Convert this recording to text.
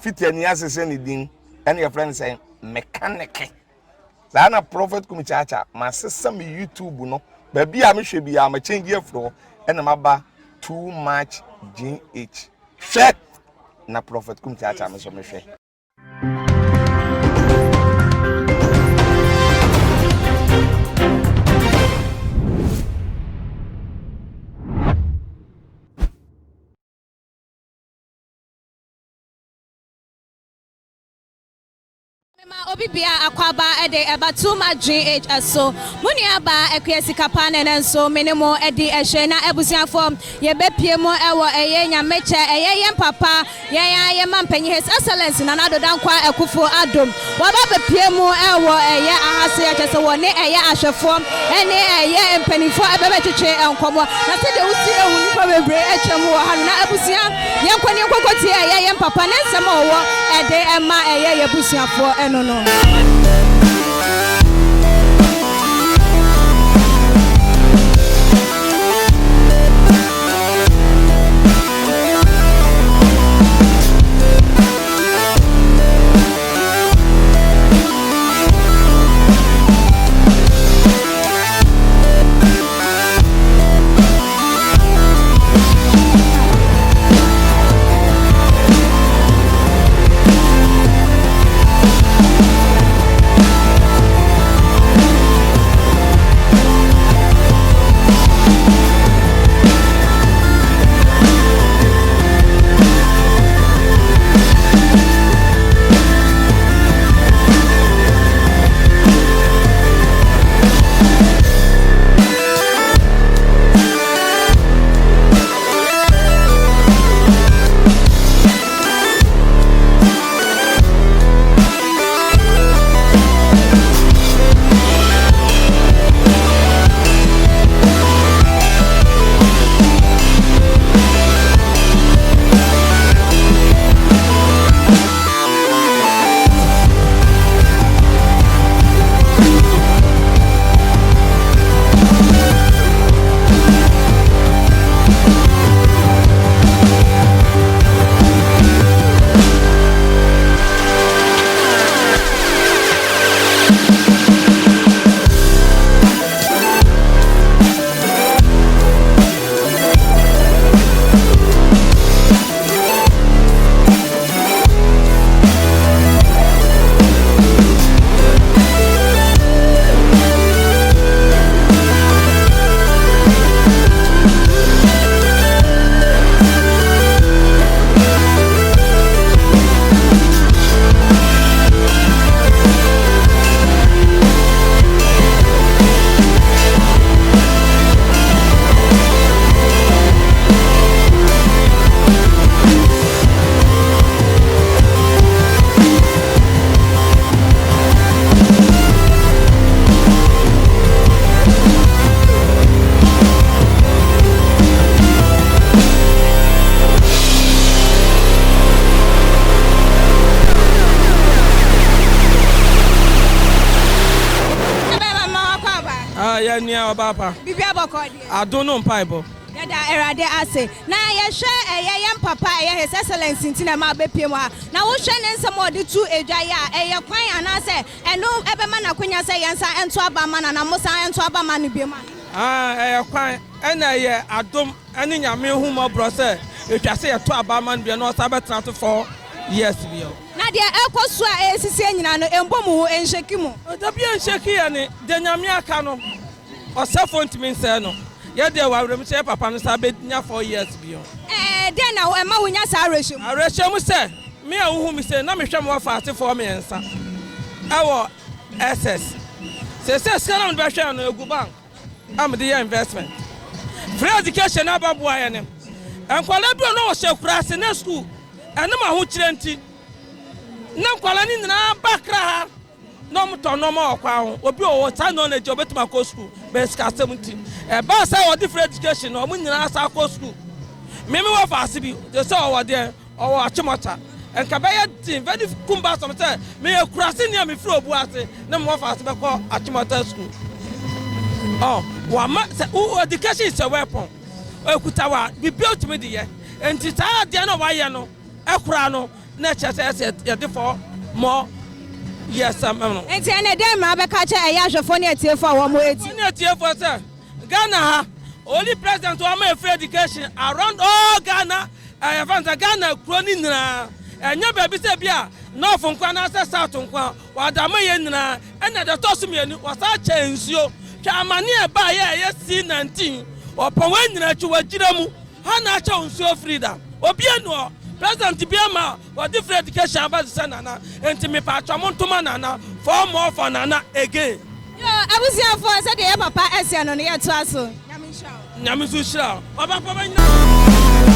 fiti ani asese ni din and your friend say mechanic na prophet kumichacha ma sesa me YouTube no ba bia me hwe bia ma change afro and ma ba too much GH hwe na prophet kumichacha me so me hwe Obibia akwaba ede eba too much GH so muni aba ekwesi kapane nenso minimo edi ehwe na ebusiafo ye bepie mu ewo eye nyameche eye yem papa ye mampanyi his excellence na Addo dankwa ekufo Addo waba bepie mu ewo eye ahase ya chese woni eye ahwefo ene eye mpanifo ebebetwetwe enkomo na se de usi ehu nipa bebre etwem wo ha na ebusia yenkwani nkokoti eye yem papa nensem owo ede ema eye ye busiafo eno no. Papa. Bibia bokodi. Addo no mpaibo. Yada erade ase. Na ye hwe yem papa his excellence ntina ma bepiem ha. Na wo hwe ne nsem odi tu edwa ya kwan anase eno ebema na kwanya se yensa ento aba ma na musa ento aba ma ne biema. Kwan ena ye adom ene nyame hu mo bro se etwa se ye to aba ma ne bia no sa betra to 4 years bio. Na de ekoso a esisi nyina no embom ho enheki mu. Da bia enheki ye ne de nyame aka no. Osefo ntimi nse no ye de wawrem che papa no sa benya 4 years bio. Den na ema wonya sa arehye mu. Arehye mu se me a wo hu mi se na me hwem wa faate for me ensa. Ewo SS. Se skana no be hwe no egu bank. Am de investment. Free education ababua ye ne. Enkwala bi no wo hye kura se na school. Ene ma ho kire nti. Na nkwala ni nyina bakra ha. No moto no ma okwa ho obi o ta knowledge obetuma ko school be ska 17 ba say o different education no mo nyina sa ko school me wa fa ase bi they say o there o achimota enka be ye very kumba some say me kurase ne me free obu ase na mo fa ase be ko achimota school wa ma education is a weapon ekuta wa bi built me the enti ta de no wa ye no ekura no na chese yet for more years no enti ene dem ma be ka che eya hwefo ne atiefo a wo mo eti ne atiefo say Ghana ha only president who am free education around all Ghana Ghana kroni nyina enya baby say bia north nkwa na say south nkwa wadama ye nyina ena de tosu mienu wasa cha nsuo twa amane e ba ye C19 opon wa nyina twa wagire mu ha na cha nsuo freedom obi enu president bia ma wa different education about say nana enti me pa twa montoma nana for more for nana again yo abusiafo say de papa ese no ye to aso nyame so shira baba papa